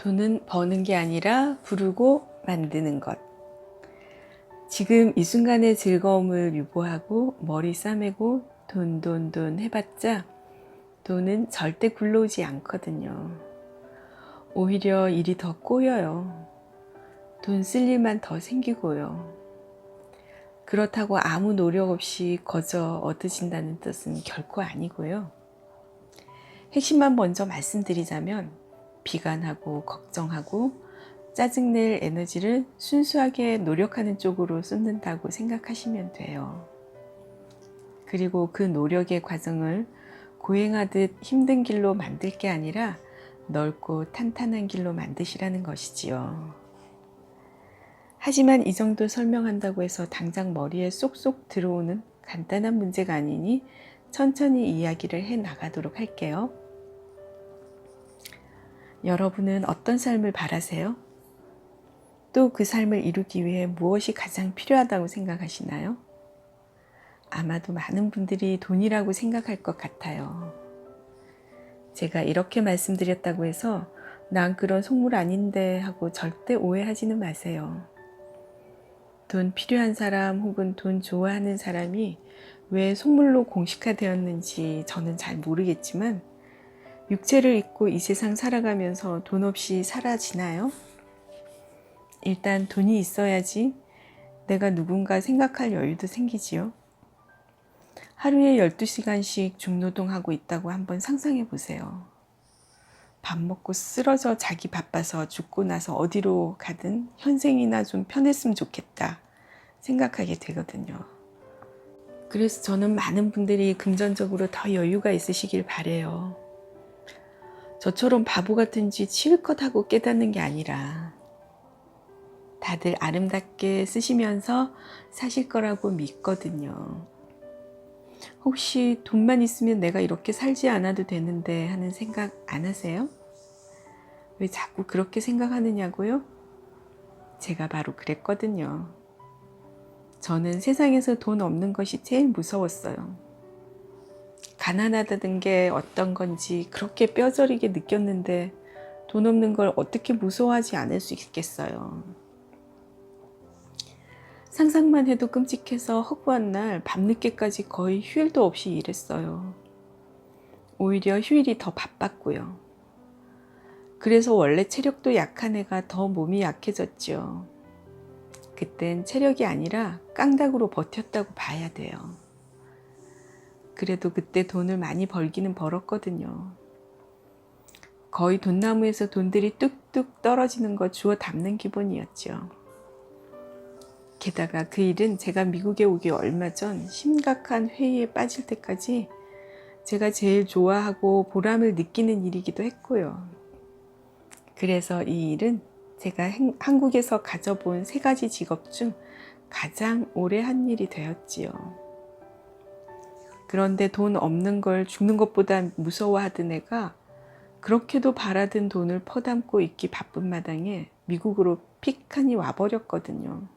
돈은 버는 게 아니라 부르고 만드는 것. 지금 이 순간의 즐거움을 유보하고 머리 싸매고 돈 해봤자 돈은 절대 굴러오지 않거든요. 오히려 일이 더 꼬여요. 돈 쓸 일만 더 생기고요. 그렇다고 아무 노력 없이 거저 얻어진다는 뜻은 결코 아니고요. 핵심만 먼저 말씀드리자면 비관하고 걱정하고 짜증낼 에너지를 순수하게 노력하는 쪽으로 쏟는다고 생각하시면 돼요. 그리고 그 노력의 과정을 고행하듯 힘든 길로 만들 게 아니라 넓고 탄탄한 길로 만드시라는 것이지요. 하지만 이 정도 설명한다고 해서 당장 머리에 쏙쏙 들어오는 간단한 문제가 아니니 천천히 이야기를 해 나가도록 할게요. 여러분은 어떤 삶을 바라세요? 또 그 삶을 이루기 위해 무엇이 가장 필요하다고 생각하시나요? 아마도 많은 분들이 돈이라고 생각할 것 같아요. 제가 이렇게 말씀드렸다고 해서 난 그런 속물 아닌데 하고 절대 오해하지는 마세요. 돈 필요한 사람 혹은 돈 좋아하는 사람이 왜 속물로 공식화되었는지 저는 잘 모르겠지만 육체를 입고 이 세상 살아가면서 돈 없이 사라지나요? 일단 돈이 있어야지 내가 누군가 생각할 여유도 생기지요. 하루에 12시간씩 중노동하고 있다고 한번 상상해 보세요. 밥 먹고 쓰러져 자기 바빠서 죽고 나서 어디로 가든 현생이나 좀 편했으면 좋겠다 생각하게 되거든요. 그래서 저는 많은 분들이 금전적으로 더 여유가 있으시길 바라요. 저처럼 바보 같은지 실컷 하고 깨닫는 게 아니라 다들 아름답게 쓰시면서 사실 거라고 믿거든요. 혹시 돈만 있으면 내가 이렇게 살지 않아도 되는데 하는 생각 안 하세요? 왜 자꾸 그렇게 생각하느냐고요? 제가 바로 그랬거든요. 저는 세상에서 돈 없는 것이 제일 무서웠어요. 가난하다는 게 어떤 건지 그렇게 뼈저리게 느꼈는데 돈 없는 걸 어떻게 무서워하지 않을 수 있겠어요. 상상만 해도 끔찍해서 허구한 날 밤늦게까지 거의 휴일도 없이 일했어요. 오히려 휴일이 더 바빴고요. 그래서 원래 체력도 약한 애가 더 몸이 약해졌죠. 그땐 체력이 아니라 깡닭으로 버텼다고 봐야 돼요. 그래도 그때 돈을 많이 벌기는 벌었거든요. 거의 돈나무에서 돈들이 뚝뚝 떨어지는 거 주워 담는 기분이었죠. 게다가 그 일은 제가 미국에 오기 얼마 전 심각한 회의에 빠질 때까지 제가 제일 좋아하고 보람을 느끼는 일이기도 했고요. 그래서 이 일은 제가 한국에서 가져본 3가지 직업 중 가장 오래 한 일이 되었지요. 그런데 돈 없는 걸 죽는 것보다 무서워하던 애가 그렇게도 바라던 돈을 퍼담고 있기 바쁜 마당에 미국으로 픽하니 와버렸거든요.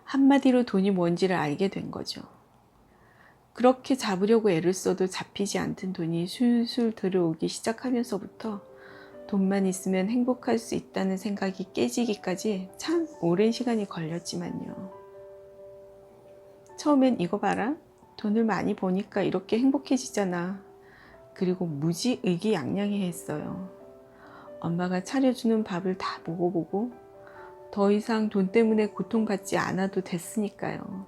한마디로 돈이 뭔지를 알게 된 거죠. 그렇게 잡으려고 애를 써도 잡히지 않던 돈이 술술 들어오기 시작하면서부터 돈만 있으면 행복할 수 있다는 생각이 깨지기까지 참 오랜 시간이 걸렸지만요. 처음엔 이거 봐라. 돈을 많이 버니까 이렇게 행복해지잖아. 그리고 무지 의기양양해 했어요. 엄마가 차려주는 밥을 다 먹어보고 더 이상 돈 때문에 고통받지 않아도 됐으니까요.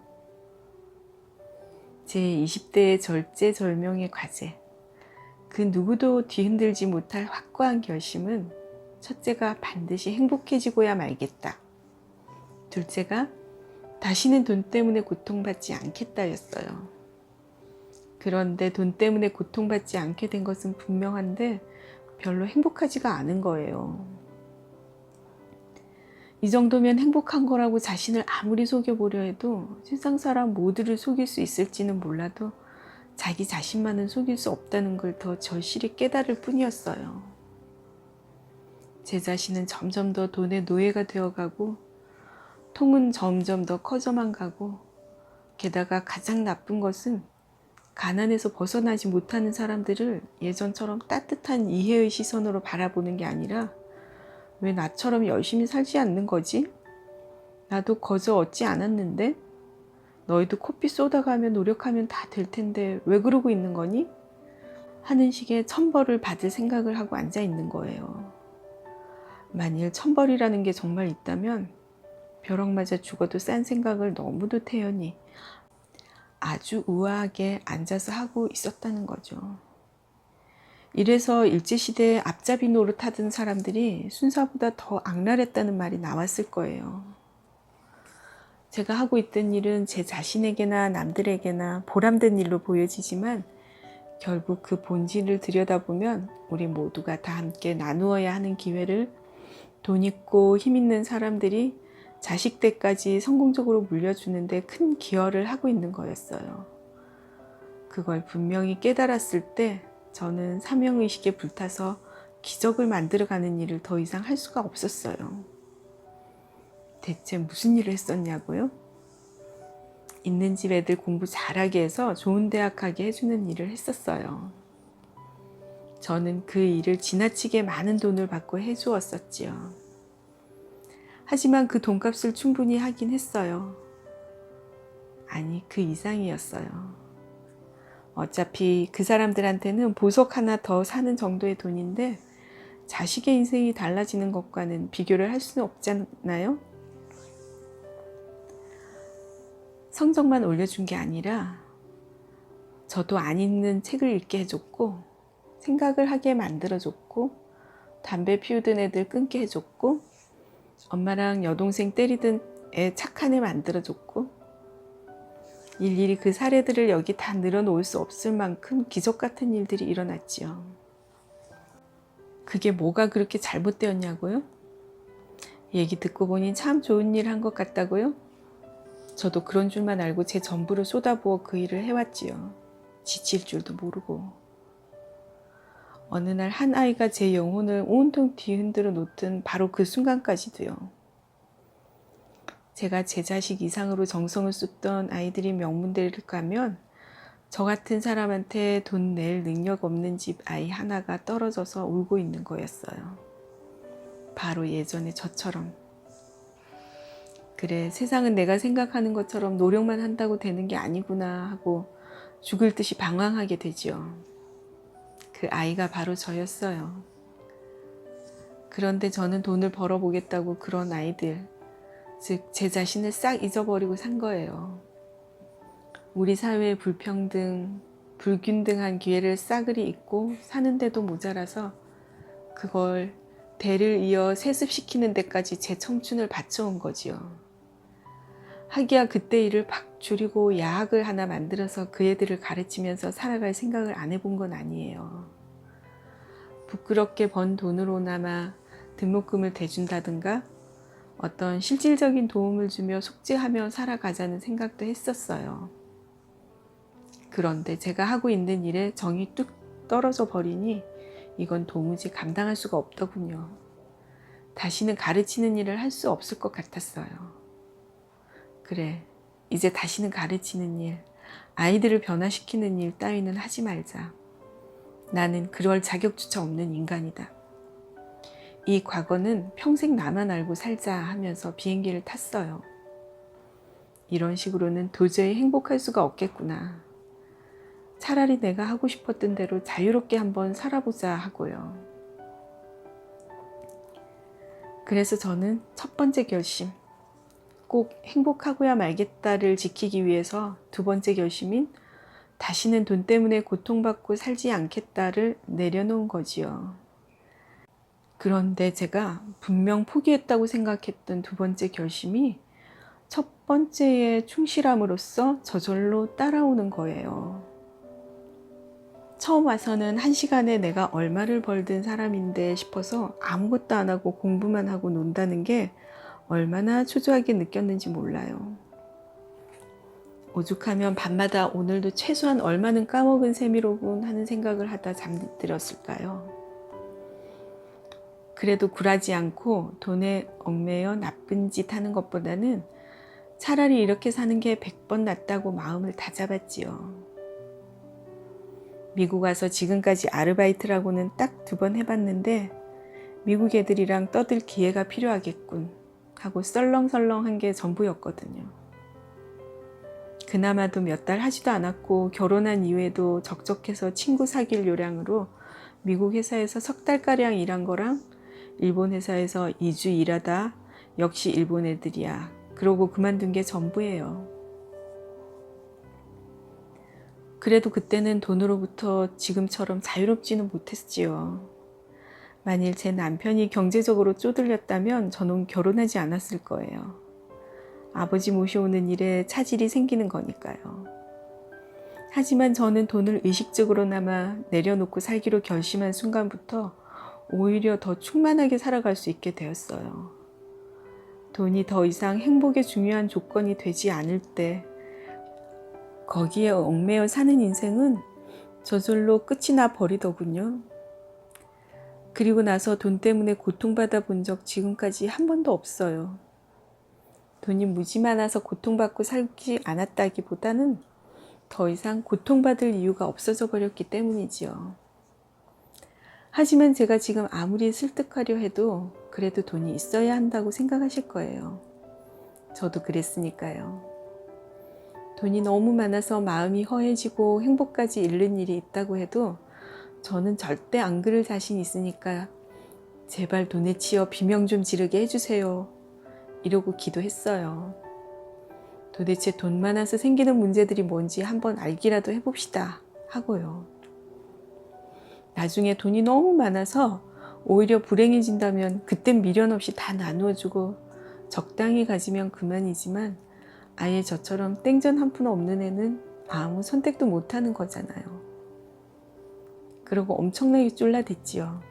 제 20대의 절제절명의 과제. 그 누구도 뒤흔들지 못할 확고한 결심은 첫째가 반드시 행복해지고야 말겠다. 둘째가 다시는 돈 때문에 고통받지 않겠다였어요. 그런데 돈 때문에 고통받지 않게 된 것은 분명한데 별로 행복하지가 않은 거예요. 이 정도면 행복한 거라고 자신을 아무리 속여보려 해도 세상 사람 모두를 속일 수 있을지는 몰라도 자기 자신만은 속일 수 없다는 걸 더 절실히 깨달을 뿐이었어요. 제 자신은 점점 더 돈의 노예가 되어가고 통은 점점 더 커져만 가고 게다가 가장 나쁜 것은 가난에서 벗어나지 못하는 사람들을 예전처럼 따뜻한 이해의 시선으로 바라보는 게 아니라 왜 나처럼 열심히 살지 않는 거지? 나도 거저 얻지 않았는데? 너희도 코피 쏟아가며 노력하면 다 될 텐데 왜 그러고 있는 거니? 하는 식의 천벌을 받을 생각을 하고 앉아 있는 거예요. 만일 천벌이라는 게 정말 있다면 벼락 맞아 죽어도 싼 생각을 너무도 태연히 아주 우아하게 앉아서 하고 있었다는 거죠. 이래서 일제시대에 앞잡이 노릇하던 사람들이 순사보다 더 악랄했다는 말이 나왔을 거예요. 제가 하고 있던 일은 제 자신에게나 남들에게나 보람된 일로 보여지지만 결국 그 본질을 들여다보면 우리 모두가 다 함께 나누어야 하는 기회를 돈 있고 힘 있는 사람들이 자식 때까지 성공적으로 물려주는데 큰 기여를 하고 있는 거였어요. 그걸 분명히 깨달았을 때 저는 사명의식에 불타서 기적을 만들어가는 일을 더 이상 할 수가 없었어요. 대체 무슨 일을 했었냐고요? 있는 집 애들 공부 잘하게 해서 좋은 대학 가게 해주는 일을 했었어요. 저는 그 일을 지나치게 많은 돈을 받고 해주었었지요. 하지만 그 돈값을 충분히 하긴 했어요. 아니, 그 이상이었어요. 어차피 그 사람들한테는 보석 하나 더 사는 정도의 돈인데 자식의 인생이 달라지는 것과는 비교를 할 수는 없잖아요? 성적만 올려준 게 아니라 저도 안 읽는 책을 읽게 해줬고 생각을 하게 만들어줬고 담배 피우던 애들 끊게 해줬고 엄마랑 여동생 때리던 애 착한 애 만들어줬고 일일이 그 사례들을 여기 다 늘어놓을 수 없을 만큼 기적 같은 일들이 일어났지요. 그게 뭐가 그렇게 잘못되었냐고요? 얘기 듣고 보니 참 좋은 일 한 것 같다고요? 저도 그런 줄만 알고 제 전부를 쏟아부어 그 일을 해왔지요. 지칠 줄도 모르고. 어느 날 한 아이가 제 영혼을 온통 뒤흔들어 놓던 바로 그 순간까지도요. 제가 제 자식 이상으로 정성을 쏟던 아이들이 명문대를 가면 저 같은 사람한테 돈 낼 능력 없는 집 아이 하나가 떨어져서 울고 있는 거였어요. 바로 예전에 저처럼. 그래, 세상은 내가 생각하는 것처럼 노력만 한다고 되는 게 아니구나 하고 죽을 듯이 방황하게 되죠. 그 아이가 바로 저였어요. 그런데 저는 돈을 벌어보겠다고 그런 아이들, 즉 제 자신을 싹 잊어버리고 산 거예요. 우리 사회의 불평등, 불균등한 기회를 싸그리 잊고 사는데도 모자라서 그걸 대를 이어 세습시키는 데까지 제 청춘을 바쳐온 거지요. 하기야 그때 일을 팍 줄이고 야학을 하나 만들어서 그 애들을 가르치면서 살아갈 생각을 안 해본 건 아니에요. 부끄럽게 번 돈으로나마 등록금을 대준다든가 어떤 실질적인 도움을 주며 속죄하며 살아가자는 생각도 했었어요. 그런데 제가 하고 있는 일에 정이 뚝 떨어져 버리니 이건 도무지 감당할 수가 없더군요. 다시는 가르치는 일을 할 수 없을 것 같았어요. 그래, 이제 다시는 가르치는 일, 아이들을 변화시키는 일 따위는 하지 말자. 나는 그럴 자격조차 없는 인간이다. 이 과거는 평생 나만 알고 살자 하면서 비행기를 탔어요. 이런 식으로는 도저히 행복할 수가 없겠구나. 차라리 내가 하고 싶었던 대로 자유롭게 한번 살아보자 하고요. 그래서 저는 첫 번째 결심, 꼭 행복하고야 말겠다를 지키기 위해서 두 번째 결심인 다시는 돈 때문에 고통받고 살지 않겠다를 내려놓은 거지요. 그런데 제가 분명 포기했다고 생각했던 두 번째 결심이 첫 번째에 충실함으로써 저절로 따라오는 거예요. 처음 와서는 한 시간에 내가 얼마를 벌든 사람인데 싶어서 아무것도 안 하고 공부만 하고 논다는 게 얼마나 초조하게 느꼈는지 몰라요. 오죽하면 밤마다 오늘도 최소한 얼마는 까먹은 셈이로군 하는 생각을 하다 잠들었을까요? 그래도 굴하지 않고 돈에 얽매여 나쁜 짓 하는 것보다는 차라리 이렇게 사는 게 100번 낫다고 마음을 다잡았지요. 미국 와서 지금까지 아르바이트라고는 딱 2번 해봤는데 미국 애들이랑 떠들 기회가 필요하겠군 하고 썰렁설렁한 게 전부였거든요. 그나마도 몇 달 하지도 않았고 결혼한 이후에도 적적해서 친구 사귈 요량으로 미국 회사에서 3달가량 일한 거랑 일본 회사에서 2주 일하다 역시 일본 애들이야. 그러고 그만둔 게 전부예요. 그래도 그때는 돈으로부터 지금처럼 자유롭지는 못했지요. 만일 제 남편이 경제적으로 쪼들렸다면 저는 결혼하지 않았을 거예요. 아버지 모셔오는 일에 차질이 생기는 거니까요. 하지만 저는 돈을 의식적으로나마 내려놓고 살기로 결심한 순간부터 오히려 더 충만하게 살아갈 수 있게 되었어요. 돈이 더 이상 행복의 중요한 조건이 되지 않을 때 거기에 얽매여 사는 인생은 저절로 끝이 나 버리더군요. 그리고 나서 돈 때문에 고통받아 본 적 지금까지 한 번도 없어요. 돈이 무지 많아서 고통받고 살지 않았다기보다는 더 이상 고통받을 이유가 없어져 버렸기 때문이지요. 하지만 제가 지금 아무리 설득하려 해도 그래도 돈이 있어야 한다고 생각하실 거예요. 저도 그랬으니까요. 돈이 너무 많아서 마음이 허해지고 행복까지 잃는 일이 있다고 해도 저는 절대 안 그럴 자신 있으니까 제발 돈에 치여 비명 좀 지르게 해주세요. 이러고 기도했어요. 도대체 돈 많아서 생기는 문제들이 뭔지 한번 알기라도 해봅시다 하고요. 나중에 돈이 너무 많아서 오히려 불행해진다면 그땐 미련 없이 다 나누어주고 적당히 가지면 그만이지만 아예 저처럼 땡전 한 푼 없는 애는 아무 선택도 못하는 거잖아요. 그러고 엄청나게 쫄라댔지요.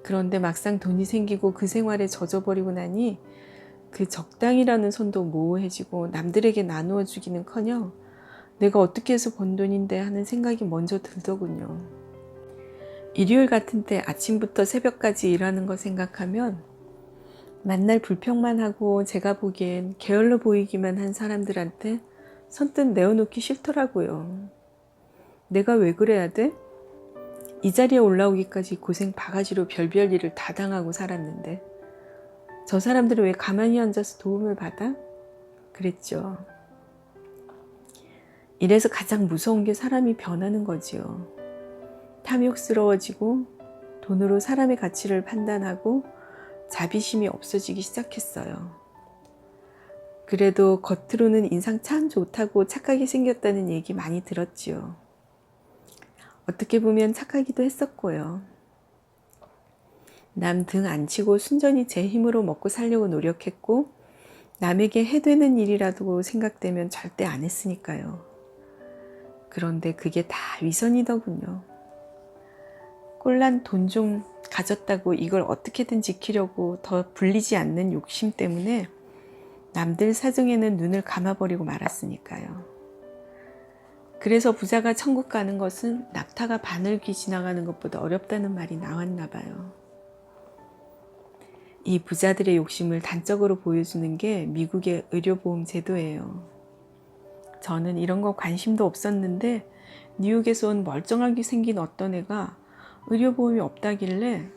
그런데 막상 돈이 생기고 그 생활에 젖어버리고 나니 그 적당이라는 손도 모호해지고 남들에게 나누어 주기는커녕 내가 어떻게 해서 번 돈인데 하는 생각이 먼저 들더군요. 일요일 같은 때 아침부터 새벽까지 일하는 거 생각하면 만날 불평만 하고 제가 보기엔 게을러 보이기만 한 사람들한테 선뜻 내어놓기 싫더라고요. 내가 왜 그래야 돼? 이 자리에 올라오기까지 고생 바가지로 별별 일을 다 당하고 살았는데 저 사람들은 왜 가만히 앉아서 도움을 받아? 그랬죠. 이래서 가장 무서운 게 사람이 변하는 거지요. 탐욕스러워지고 돈으로 사람의 가치를 판단하고 자비심이 없어지기 시작했어요. 그래도 겉으로는 인상 참 좋다고 착하게 생겼다는 얘기 많이 들었지요. 어떻게 보면 착하기도 했었고요. 남 등 안 치고 순전히 제 힘으로 먹고 살려고 노력했고 남에게 해되는 일이라도 생각되면 절대 안 했으니까요. 그런데 그게 다 위선이더군요. 꼴난 돈 좀 가졌다고 이걸 어떻게든 지키려고 더 불리지 않는 욕심 때문에 남들 사정에는 눈을 감아버리고 말았으니까요. 그래서 부자가 천국 가는 것은 낙타가 바늘귀 지나가는 것보다 어렵다는 말이 나왔나 봐요. 이 부자들의 욕심을 단적으로 보여주는 게 미국의 의료보험 제도예요. 저는 이런 거 관심도 없었는데 뉴욕에서 온 멀쩡하게 생긴 어떤 애가 의료보험이 없다길래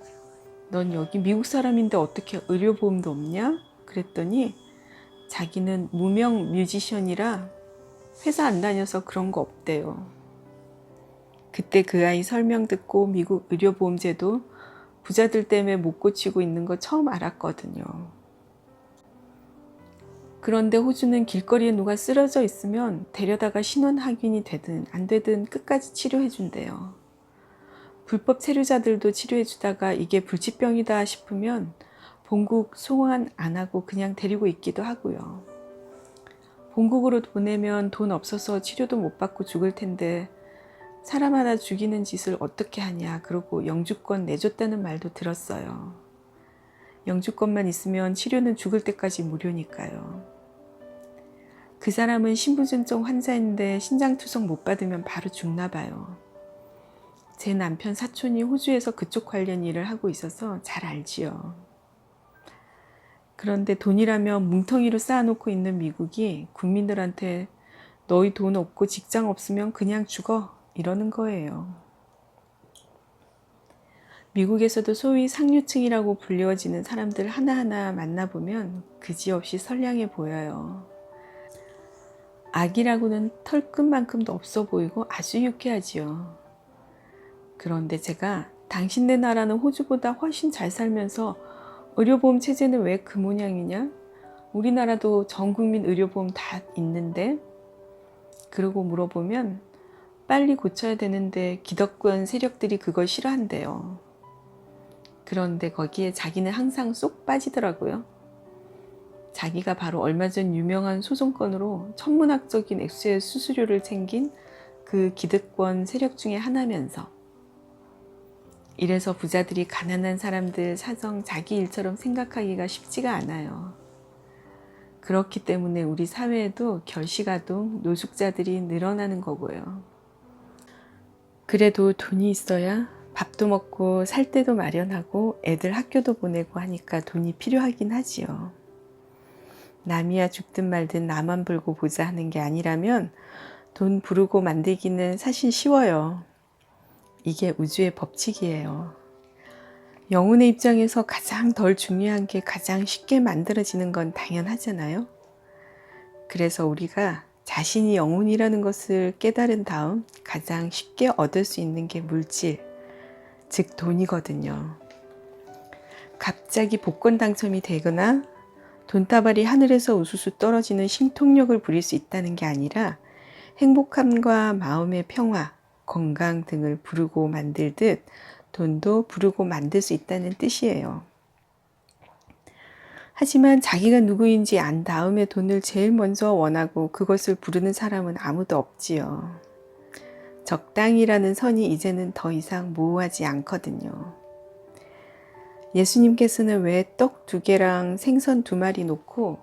넌 여기 미국 사람인데 어떻게 의료보험도 없냐? 그랬더니 자기는 무명 뮤지션이라 회사 안 다녀서 그런 거 없대요. 그때 그 아이 설명 듣고 미국 의료보험제도 부자들 때문에 못 고치고 있는 거 처음 알았거든요. 그런데 호주는 길거리에 누가 쓰러져 있으면 데려다가 신원 확인이 되든 안 되든 끝까지 치료해 준대요. 불법 체류자들도 치료해 주다가 이게 불치병이다 싶으면 본국 송환 안 하고 그냥 데리고 있기도 하고요. 본국으로 보내면 돈 없어서 치료도 못 받고 죽을 텐데 사람 하나 죽이는 짓을 어떻게 하냐 그러고 영주권 내줬다는 말도 들었어요. 영주권만 있으면 치료는 죽을 때까지 무료니까요. 그 사람은 신부전증 환자인데 신장투석 못 받으면 바로 죽나 봐요. 제 남편 사촌이 호주에서 그쪽 관련 일을 하고 있어서 잘 알지요. 그런데 돈이라면 뭉텅이로 쌓아놓고 있는 미국이 국민들한테 너희 돈 없고 직장 없으면 그냥 죽어 이러는 거예요. 미국에서도 소위 상류층이라고 불리워지는 사람들 하나하나 만나보면 그지없이 선량해 보여요. 아기라고는 털끝만큼도 없어 보이고 아주 유쾌하지요. 그런데 제가 당신네 나라는 호주보다 훨씬 잘 살면서 의료보험 체제는 왜 그 모양이냐? 우리나라도 전국민 의료보험 다 있는데? 그러고 물어보면 빨리 고쳐야 되는데 기득권 세력들이 그걸 싫어한대요. 그런데 거기에 자기는 항상 쏙 빠지더라고요. 자기가 바로 얼마 전 유명한 소송건으로 천문학적인 액수의 수수료를 챙긴 그 기득권 세력 중에 하나면서, 이래서 부자들이 가난한 사람들 사정 자기 일처럼 생각하기가 쉽지가 않아요. 그렇기 때문에 우리 사회에도 결식아동, 노숙자들이 늘어나는 거고요. 그래도 돈이 있어야 밥도 먹고 살 데도 마련하고 애들 학교도 보내고 하니까 돈이 필요하긴 하지요. 남이야 죽든 말든 나만 벌고 보자 하는 게 아니라면 돈 부르고 만들기는 사실 쉬워요. 이게 우주의 법칙이에요. 영혼의 입장에서 가장 덜 중요한 게 가장 쉽게 만들어지는 건 당연하잖아요. 그래서 우리가 자신이 영혼이라는 것을 깨달은 다음 가장 쉽게 얻을 수 있는 게 물질, 즉 돈이거든요. 갑자기 복권 당첨이 되거나 돈다발이 하늘에서 우수수 떨어지는 신통력을 부릴 수 있다는 게 아니라 행복함과 마음의 평화, 건강 등을 부르고 만들듯 돈도 부르고 만들 수 있다는 뜻이에요. 하지만 자기가 누구인지 안 다음에 돈을 제일 먼저 원하고 그것을 부르는 사람은 아무도 없지요. 적당이라는 선이 이제는 더 이상 모호하지 않거든요. 예수님께서는 왜 떡 2개랑 생선 2마리 놓고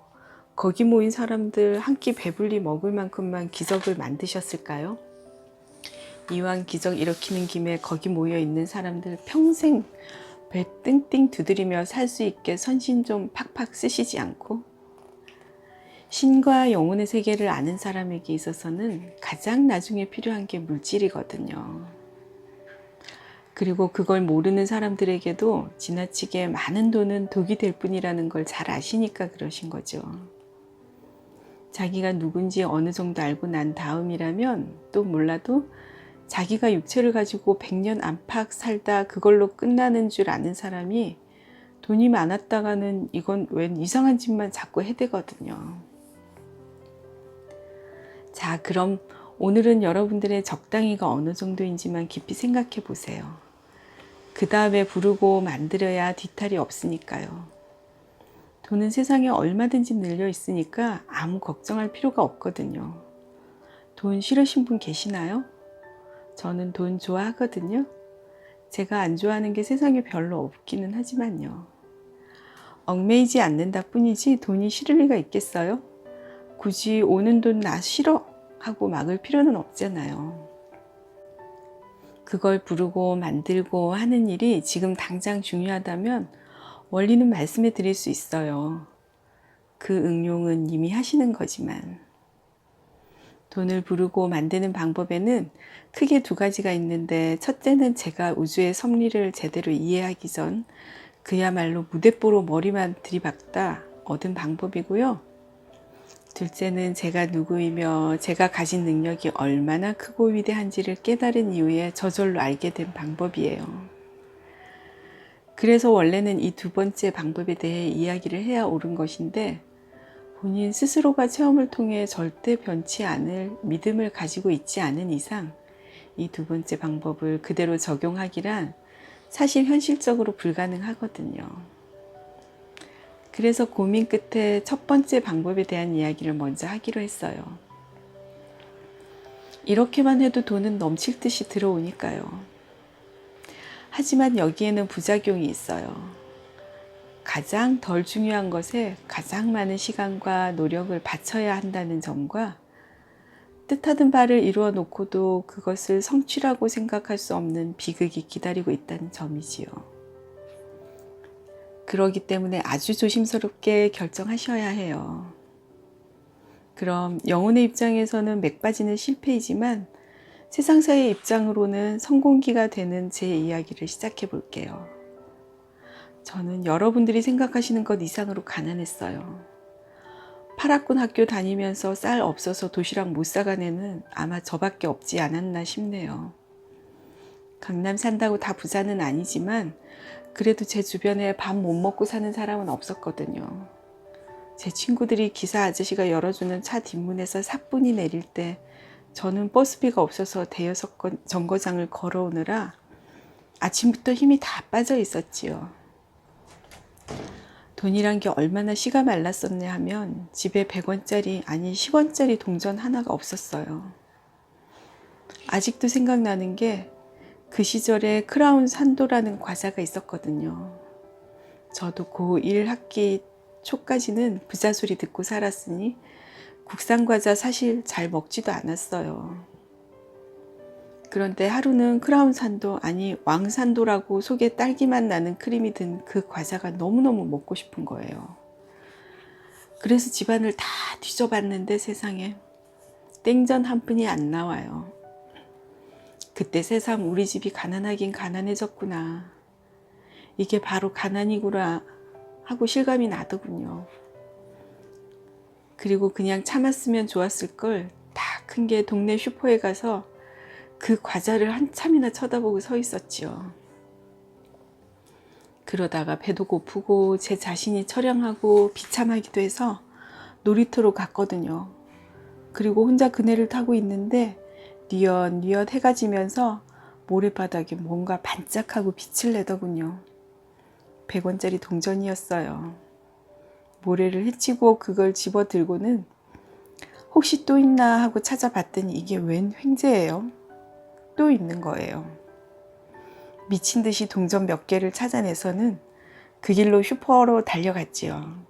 거기 모인 사람들 한 끼 배불리 먹을 만큼만 기적을 만드셨을까요? 이왕 기적 일으키는 김에 거기 모여 있는 사람들 평생 배 띵띵 두드리며 살 수 있게 선신 좀 팍팍 쓰시지 않고, 신과 영혼의 세계를 아는 사람에게 있어서는 가장 나중에 필요한 게 물질이거든요. 그리고 그걸 모르는 사람들에게도 지나치게 많은 돈은 독이 될 뿐이라는 걸 잘 아시니까 그러신 거죠. 자기가 누군지 어느 정도 알고 난 다음이라면 또 몰라도 자기가 육체를 가지고 100년 안팎 살다 그걸로 끝나는 줄 아는 사람이 돈이 많았다가는 이건 웬 이상한 짓만 자꾸 해대거든요. 자, 그럼 오늘은 여러분들의 적당히가 어느 정도인지만 깊이 생각해 보세요. 그 다음에 부르고 만들어야 뒤탈이 없으니까요. 돈은 세상에 얼마든지 늘려 있으니까 아무 걱정할 필요가 없거든요. 돈 싫으신 분 계시나요? 저는 돈 좋아하거든요. 제가 안 좋아하는 게 세상에 별로 없기는 하지만요. 얽매이지 않는다 뿐이지 돈이 싫을 리가 있겠어요? 굳이 오는 돈 나 싫어 하고 막을 필요는 없잖아요. 그걸 부르고 만들고 하는 일이 지금 당장 중요하다면 원리는 말씀해 드릴 수 있어요. 그 응용은 이미 하시는 거지만. 돈을 부르고 만드는 방법에는 크게 2가지가 있는데, 첫째는 제가 우주의 섭리를 제대로 이해하기 전 그야말로 무대뽀로 머리만 들이박다 얻은 방법이고요. 둘째는 제가 누구이며 제가 가진 능력이 얼마나 크고 위대한지를 깨달은 이후에 저절로 알게 된 방법이에요. 그래서 원래는 이 2번째 방법에 대해 이야기를 해야 옳은 것인데, 본인 스스로가 체험을 통해 절대 변치 않을 믿음을 가지고 있지 않은 이상 이 2번째 방법을 그대로 적용하기란 사실 현실적으로 불가능하거든요. 그래서 고민 끝에 첫 번째 방법에 대한 이야기를 먼저 하기로 했어요. 이렇게만 해도 돈은 넘칠 듯이 들어오니까요. 하지만 여기에는 부작용이 있어요. 가장 덜 중요한 것에 가장 많은 시간과 노력을 바쳐야 한다는 점과 뜻하던 바를 이루어 놓고도 그것을 성취라고 생각할 수 없는 비극이 기다리고 있다는 점이지요. 그러기 때문에 아주 조심스럽게 결정하셔야 해요. 그럼 영혼의 입장에서는 맥 빠지는 실패이지만 세상사의 입장으로는 성공기가 되는 제 이야기를 시작해 볼게요. 저는 여러분들이 생각하시는 것 이상으로 가난했어요. 8학군 학교 다니면서 쌀 없어서 도시락 못 사간 애는 아마 저밖에 없지 않았나 싶네요. 강남 산다고 다 부자는 아니지만 그래도 제 주변에 밥 못 먹고 사는 사람은 없었거든요. 제 친구들이 기사 아저씨가 열어주는 차 뒷문에서 사뿐히 내릴 때 저는 버스비가 없어서 대여섯 정거장을 걸어오느라 아침부터 힘이 다 빠져 있었지요. 돈이란 게 얼마나 씨가 말랐었냐 하면 집에 100원짜리 아니 10원짜리 동전 하나가 없었어요. 아직도 생각나는 게 그 시절에 크라운 산도라는 과자가 있었거든요. 저도 고1 학기 초까지는 부자 소리 듣고 살았으니 국산 과자 사실 잘 먹지도 않았어요. 그런데 하루는 크라운 산도 아니 왕산도라고 속에 딸기맛 나는 크림이 든 그 과자가 너무너무 먹고 싶은 거예요. 그래서 집안을 다 뒤져봤는데 세상에 땡전 한 푼이 안 나와요. 그때 새삼 우리 집이 가난하긴 가난해졌구나. 이게 바로 가난이구나 하고 실감이 나더군요. 그리고 그냥 참았으면 좋았을 걸 다 큰 게 동네 슈퍼에 가서 그 과자를 한참이나 쳐다보고 서 있었지요. 그러다가 배도 고프고 제 자신이 처량하고 비참하기도 해서 놀이터로 갔거든요. 그리고 혼자 그네를 타고 있는데 뉘엿뉘엿 해가 지면서 모래바닥에 뭔가 반짝하고 빛을 내더군요. 100원짜리 동전이었어요. 모래를 헤치고 그걸 집어 들고는 혹시 또 있나 하고 찾아봤더니 이게 웬 횡재예요. 또 있는 거예요. 미친 듯이 동전 몇 개를 찾아내서는 그 길로 슈퍼로 달려갔지요.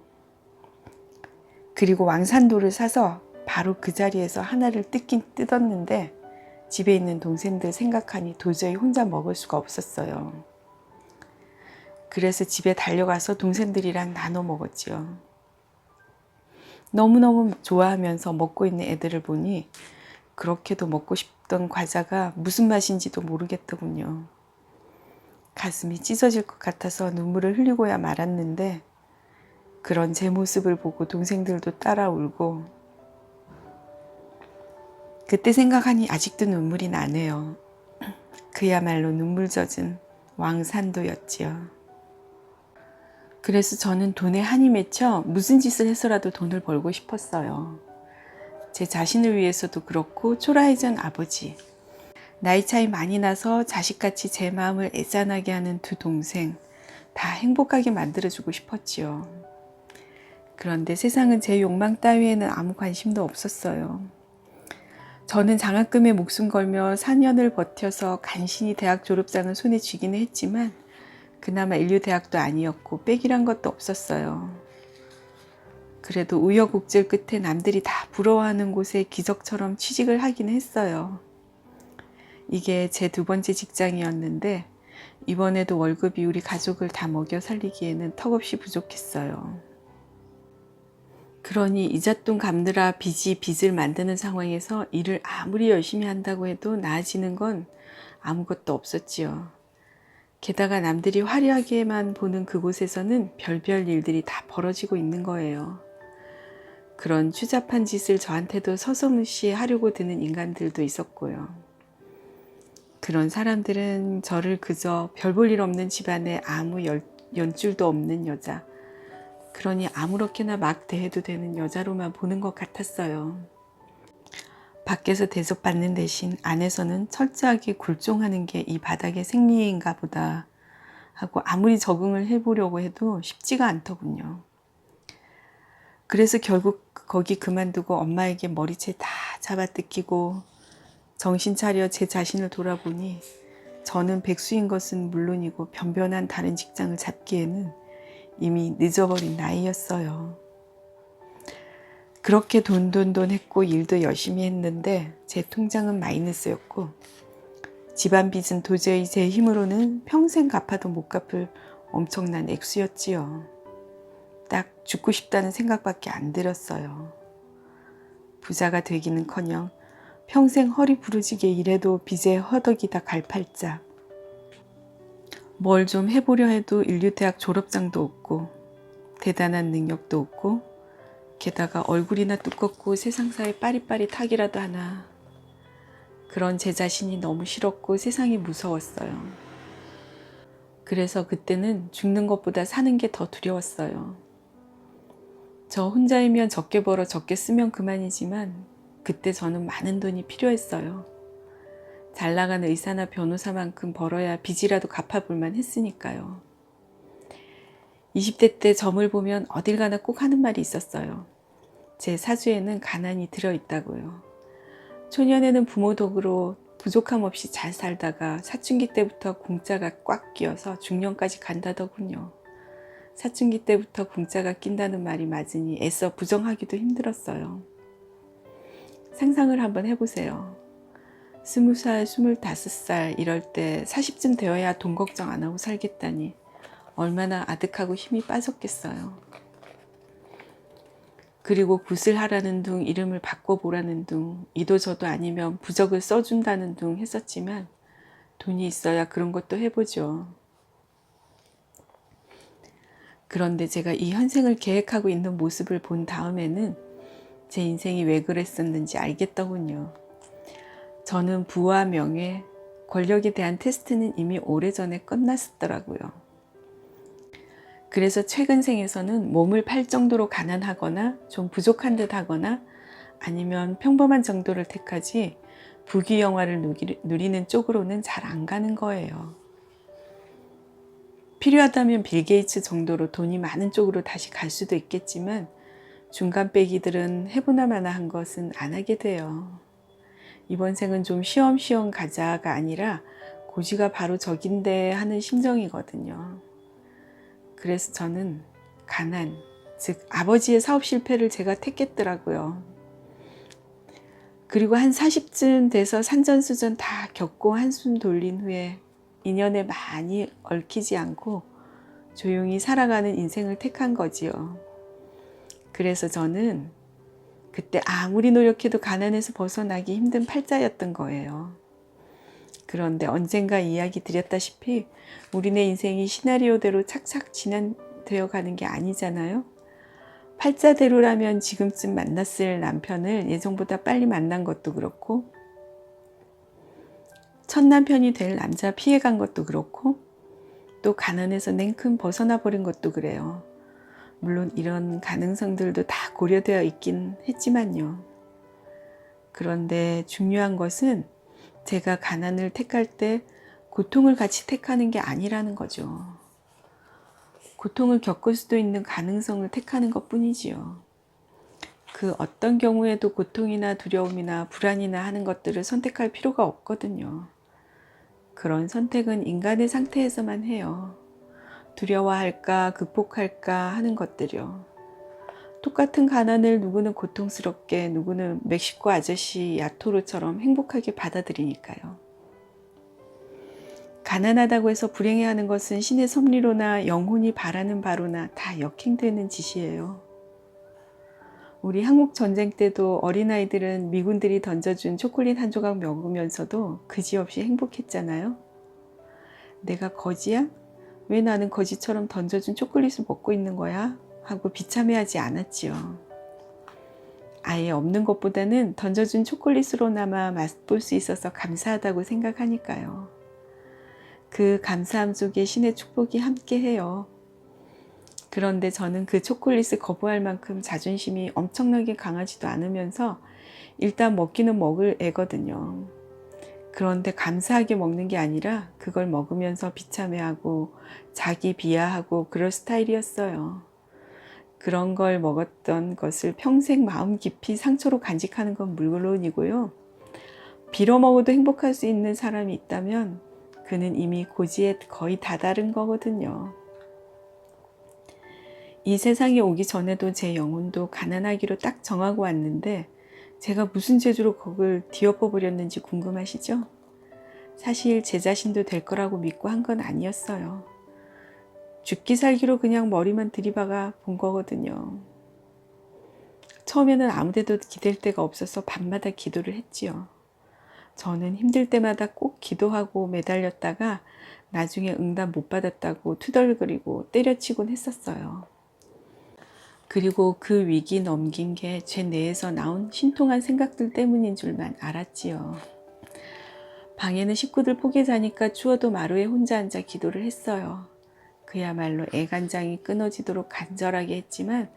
그리고 왕산도를 사서 바로 그 자리에서 하나를 뜯긴 뜯었는데 집에 있는 동생들 생각하니 도저히 혼자 먹을 수가 없었어요. 그래서 집에 달려가서 동생들이랑 나눠 먹었지요. 너무너무 좋아하면서 먹고 있는 애들을 보니 그렇게도 먹고 싶던 과자가 무슨 맛인지도 모르겠더군요. 가슴이 찢어질 것 같아서 눈물을 흘리고야 말았는데 그런 제 모습을 보고 동생들도 따라 울고 그때 생각하니 아직도 눈물이 나네요. 그야말로 눈물 젖은 왕산도였지요. 그래서 저는 돈에 한이 맺혀 무슨 짓을 해서라도 돈을 벌고 싶었어요. 제 자신을 위해서도 그렇고 초라해진 아버지, 나이 차이 많이 나서 자식같이 제 마음을 애잔하게 하는 두 동생 다 행복하게 만들어주고 싶었지요. 그런데 세상은 제 욕망 따위에는 아무 관심도 없었어요. 저는 장학금에 목숨 걸며 4년을 버텨서 간신히 대학 졸업장을 손에 쥐기는 했지만 그나마 인류대학도 아니었고 백이란 것도 없었어요. 그래도 우여곡절 끝에 남들이 다 부러워하는 곳에 기적처럼 취직을 하기는 했어요. 이게 제 두 번째 직장이었는데 이번에도 월급이 우리 가족을 다 먹여 살리기에는 턱없이 부족했어요. 그러니 이잣돈 갚느라 빚이 빚을 만드는 상황에서 일을 아무리 열심히 한다고 해도 나아지는 건 아무것도 없었지요. 게다가 남들이 화려하게만 보는 그곳에서는 별별 일들이 다 벌어지고 있는 거예요. 그런 추잡한 짓을 저한테도 서서무시 하려고 드는 인간들도 있었고요. 그런 사람들은 저를 그저 별 볼 일 없는 집안에 아무 연줄도 없는 여자, 그러니 아무렇게나 막 대해도 되는 여자로만 보는 것 같았어요. 밖에서 대접받는 대신 안에서는 철저하게 굴종하는 게 이 바닥의 생리인가 보다 하고 아무리 적응을 해보려고 해도 쉽지가 않더군요. 그래서 결국 거기 그만두고 엄마에게 머리채 다 잡아뜯기고 정신 차려 제 자신을 돌아보니 저는 백수인 것은 물론이고 변변한 다른 직장을 잡기에는 이미 늦어버린 나이였어요. 그렇게 돈 했고 일도 열심히 했는데 제 통장은 마이너스였고 집안 빚은 도저히 제 힘으로는 평생 갚아도 못 갚을 엄청난 액수였지요. 딱 죽고 싶다는 생각밖에 안 들었어요. 부자가 되기는커녕 평생 허리 부러지게 일해도 빚에 허덕이다 갈 팔자. 뭘 좀 해보려 해도 인류대학 졸업장도 없고 대단한 능력도 없고 게다가 얼굴이나 두껍고 세상사에 빠릿빠릿하기라도 하나. 그런 제 자신이 너무 싫었고 세상이 무서웠어요. 그래서 그때는 죽는 것보다 사는 게 더 두려웠어요. 저 혼자이면 적게 벌어 적게 쓰면 그만이지만 그때 저는 많은 돈이 필요했어요. 잘 나가는 의사나 변호사만큼 벌어야 빚이라도 갚아볼만 했으니까요. 20대 때 점을 보면 어딜 가나 꼭 하는 말이 있었어요. 제 사주에는 가난이 들어있다고요. 초년에는 부모 덕으로 부족함 없이 잘 살다가 사춘기 때부터 공짜가 꽉 끼어서 중년까지 간다더군요. 사춘기 때부터 공짜가 낀다는 말이 맞으니 애써 부정하기도 힘들었어요. 상상을 한번 해보세요. 20살, 25살 이럴 때 40쯤 되어야 돈 걱정 안 하고 살겠다니 얼마나 아득하고 힘이 빠졌겠어요. 그리고 굿을 하라는 둥, 이름을 바꿔보라는 둥, 이도저도 아니면 부적을 써준다는 둥 했었지만 돈이 있어야 그런 것도 해보죠. 그런데 제가 이 현생을 계획하고 있는 모습을 본 다음에는 제 인생이 왜 그랬었는지 알겠더군요. 저는 부와 명예, 권력에 대한 테스트는 이미 오래전에 끝났었더라고요. 그래서 최근 생에서는 몸을 팔 정도로 가난하거나 좀 부족한 듯 하거나 아니면 평범한 정도를 택하지 부귀영화를 누리는 쪽으로는 잘 안 가는 거예요. 필요하다면 빌 게이츠 정도로 돈이 많은 쪽으로 다시 갈 수도 있겠지만 중간 빼기들은 해보나 마나 한 것은 안 하게 돼요. 이번 생은 좀 쉬엄쉬엄 가자가 아니라 고지가 바로 저긴데 하는 심정이거든요. 그래서 저는 가난, 즉 아버지의 사업 실패를 제가 택했더라고요. 그리고 한 40쯤 돼서 산전수전 다 겪고 한숨 돌린 후에 인연에 많이 얽히지 않고 조용히 살아가는 인생을 택한 거지요. 그래서 저는 그때 아무리 노력해도 가난에서 벗어나기 힘든 팔자였던 거예요. 그런데 언젠가 이야기 드렸다시피 우리네 인생이 시나리오대로 착착 진행되어 가는 게 아니잖아요. 팔자대로라면 지금쯤 만났을 남편을 예정보다 빨리 만난 것도 그렇고 첫 남편이 될 남자 피해간 것도 그렇고 또 가난에서 냉큼 벗어나 버린 것도 그래요. 물론 이런 가능성들도 다 고려되어 있긴 했지만요. 그런데 중요한 것은 제가 가난을 택할 때 고통을 같이 택하는 게 아니라는 거죠. 고통을 겪을 수도 있는 가능성을 택하는 것 뿐이지요. 그 어떤 경우에도 고통이나 두려움이나 불안이나 하는 것들을 선택할 필요가 없거든요. 그런 선택은 인간의 상태에서만 해요. 두려워할까, 극복할까 하는 것들이요. 똑같은 가난을 누구는 고통스럽게, 누구는 멕시코 아저씨 야토르처럼 행복하게 받아들이니까요. 가난하다고 해서 불행해하는 것은 신의 섭리로나 영혼이 바라는 바로나 다 역행되는 짓이에요. 우리 한국 전쟁 때도 어린아이들은 미군들이 던져준 초콜릿 한 조각 먹으면서도 그지없이 행복했잖아요. 내가 거지야? 왜 나는 거지처럼 던져준 초콜릿을 먹고 있는 거야? 하고 비참해하지 않았지요. 아예 없는 것보다는 던져준 초콜릿으로나마 맛볼 수 있어서 감사하다고 생각하니까요. 그 감사함 속에 신의 축복이 함께해요. 그런데 저는 그 초콜릿을 거부할 만큼 자존심이 엄청나게 강하지도 않으면서 일단 먹기는 먹을 애거든요. 그런데 감사하게 먹는 게 아니라 그걸 먹으면서 비참해하고 자기 비하하고 그럴 스타일이었어요. 그런 걸 먹었던 것을 평생 마음 깊이 상처로 간직하는 건 물론이고요. 빌어먹어도 행복할 수 있는 사람이 있다면 그는 이미 고지에 거의 다다른 거거든요. 이 세상에 오기 전에도 제 영혼도 가난하기로 딱 정하고 왔는데 제가 무슨 재주로 그걸 뒤엎어 버렸는지 궁금하시죠? 사실 제 자신도 될 거라고 믿고 한 건 아니었어요. 죽기 살기로 그냥 머리만 들이박아 본 거거든요. 처음에는 아무데도 기댈 데가 없어서 밤마다 기도를 했지요. 저는 힘들 때마다 꼭 기도하고 매달렸다가 나중에 응답 못 받았다고 투덜거리고 때려치곤 했었어요. 그리고 그 위기 넘긴 게 제 뇌에서 나온 신통한 생각들 때문인 줄만 알았지요. 방에는 식구들 포개 자니까 추워도 마루에 혼자 앉아 기도를 했어요. 그야말로 애간장이 끊어지도록 간절하게 했지만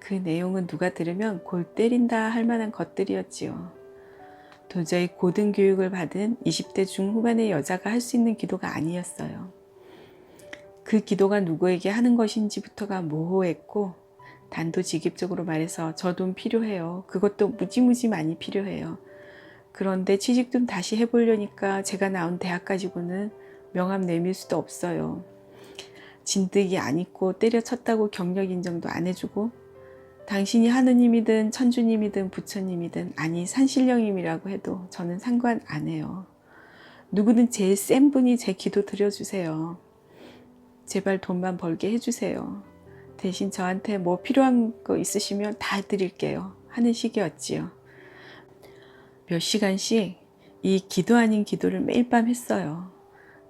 그 내용은 누가 들으면 골 때린다 할 만한 것들이었지요. 도저히 고등교육을 받은 20대 중후반의 여자가 할 수 있는 기도가 아니었어요. 그 기도가 누구에게 하는 것인지부터가 모호했고 단도직입적으로 말해서 저 돈 필요해요. 그것도 무지무지 많이 필요해요. 그런데 취직 좀 다시 해보려니까 제가 나온 대학 가지고는 명함 내밀 수도 없어요. 진드기 안 입고 때려쳤다고 경력 인정도 안 해주고 당신이 하느님이든 천주님이든 부처님이든 아니 산신령님이라고 해도 저는 상관 안 해요. 누구든 제일 센 분이 제 기도 드려주세요. 제발 돈만 벌게 해주세요. 대신 저한테 뭐 필요한 거 있으시면 다 드릴게요. 하는 식이었지요. 몇 시간씩 이 기도 아닌 기도를 매일 밤 했어요.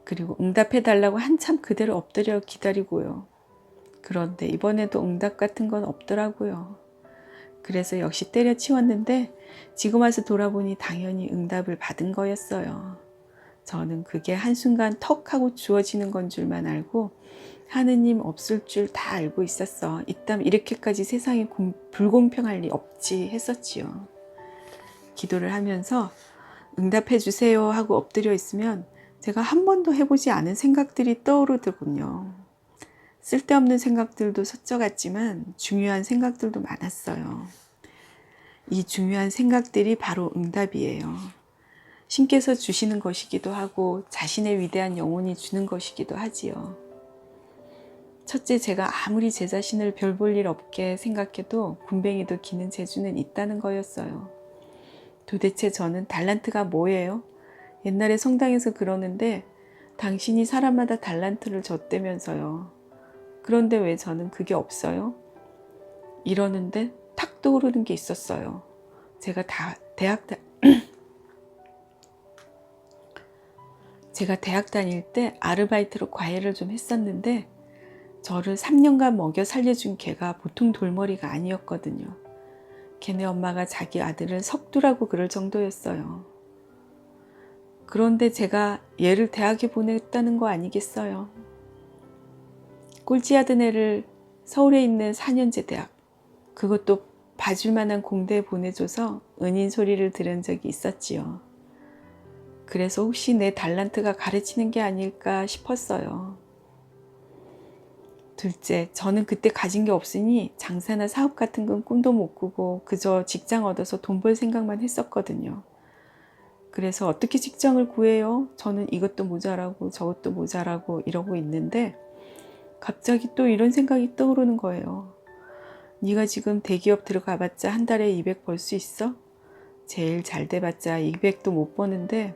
그리고 응답해달라고 한참 그대로 엎드려 기다리고요. 그런데 이번에도 응답 같은 건 없더라고요. 그래서 역시 때려치웠는데 지금 와서 돌아보니 당연히 응답을 받은 거였어요. 저는 그게 한순간 턱 하고 주어지는 건 줄만 알고 하느님 없을 줄 다 알고 있었어. 이따 이렇게까지 세상에 불공평할 리 없지 했었지요. 기도를 하면서 응답해 주세요 하고 엎드려 있으면 제가 한 번도 해보지 않은 생각들이 떠오르더군요. 쓸데없는 생각들도 스쳐갔지만 중요한 생각들도 많았어요. 이 중요한 생각들이 바로 응답이에요. 신께서 주시는 것이기도 하고 자신의 위대한 영혼이 주는 것이기도 하지요. 첫째, 제가 아무리 제 자신을 별 볼 일 없게 생각해도 군뱅이도 기는 재주는 있다는 거였어요. 도대체 저는 달란트가 뭐예요? 옛날에 성당에서 그러는데 당신이 사람마다 달란트를 줬다면서요. 그런데 왜 저는 그게 없어요? 이러는데 탁 떠오르는 게 있었어요. 제가 대학 다닐 때 아르바이트로 과외를 좀 했었는데 저를 3년간 먹여 살려준 걔가 보통 돌머리가 아니었거든요. 걔네 엄마가 자기 아들을 석두라고 그럴 정도였어요. 그런데 제가 얘를 대학에 보냈다는 거 아니겠어요? 꼴찌하던 애를 서울에 있는 4년제 대학, 그것도 봐줄 만한 공대에 보내줘서 은인 소리를 들은 적이 있었지요. 그래서 혹시 내 달란트가 가르치는 게 아닐까 싶었어요. 둘째, 저는 그때 가진 게 없으니 장사나 사업 같은 건 꿈도 못 꾸고 그저 직장 얻어서 돈 벌 생각만 했었거든요. 그래서 어떻게 직장을 구해요? 저는 이것도 모자라고 저것도 모자라고 이러고 있는데 갑자기 또 이런 생각이 떠오르는 거예요. 네가 지금 대기업 들어가봤자 한 달에 200 벌 수 있어? 제일 잘 돼봤자 200도 못 버는데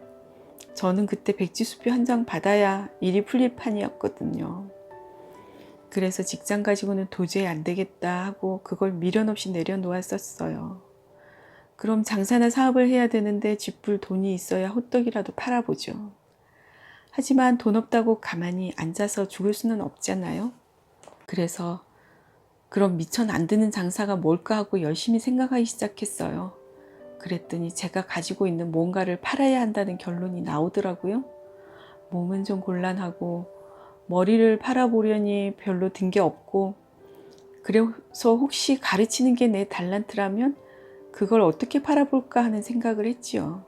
저는 그때 백지수표 한 장 받아야 일이 풀릴 판이었거든요. 그래서 직장 가지고는 도저히 안 되겠다 하고 그걸 미련 없이 내려놓았었어요. 그럼 장사나 사업을 해야 되는데 쥐뿔 돈이 있어야 호떡이라도 팔아보죠. 하지만 돈 없다고 가만히 앉아서 죽을 수는 없잖아요. 그래서 그럼 미천 안 드는 장사가 뭘까 하고 열심히 생각하기 시작했어요. 그랬더니 제가 가지고 있는 뭔가를 팔아야 한다는 결론이 나오더라고요. 몸은 좀 곤란하고 머리를 팔아보려니 별로 든 게 없고 그래서 혹시 가르치는 게 내 달란트라면 그걸 어떻게 팔아볼까 하는 생각을 했지요.